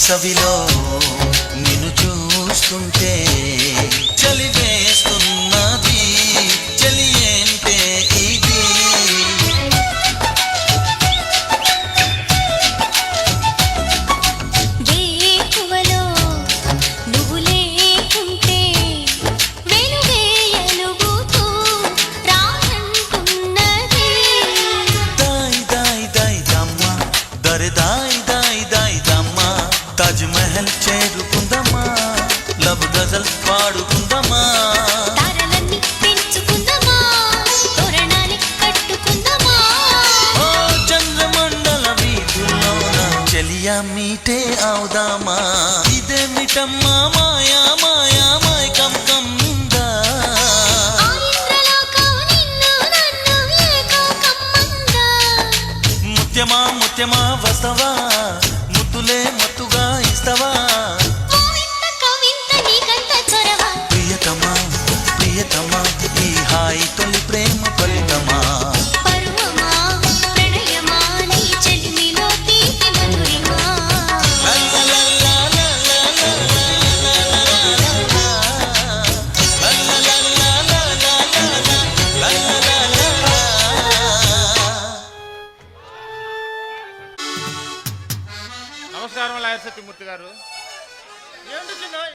వేసవిలో నిన్ను చూస్తుంటే చలి వేస్తున్నది, చలి ఏంటే ఇది? వేకువలో నువ్వు లేకుంటే వెలుగేయలుగుతూ రానంటున్నది. దాయ్ దాయ్ దాయ్ దమ్మ దరే దాయ్ దాయ్ దాయ్ దమ్మ, తాజ్ మహల్ చేరుకుందమ్మా, లవ్ గజల్ పాడుకుందమ్మా, తారలన్నీ పెంచుకుందామా, తోరణాలు కట్టుకుందామా. ఓ చంద్రమండల వీధుల్లోన చెలియా మీటే అవుదామా. ఇదేమిటమ్మా మాయా మాయా మైకం కమ్మిందా? ఆ ఇంద్రలోకం నిన్ను నన్ను ఏకం కమ్మందా. ముత్యమా ముత్యమా వస్తవా, ముద్దులే మత్తుగా ఇస్తవా? ఓ వింత కవింత నీకంత చొరవ. ప్రియతమా ప్రియతమా ఈ హాయి తొలి ప్రేమ ఫలితమా? పరువమా ప్రణయమా నీ చెలిమిలో తీపి మధురిమా. నమస్కారం లాయర్ సత్యమూర్తి గారు. ఏంటి చిన్న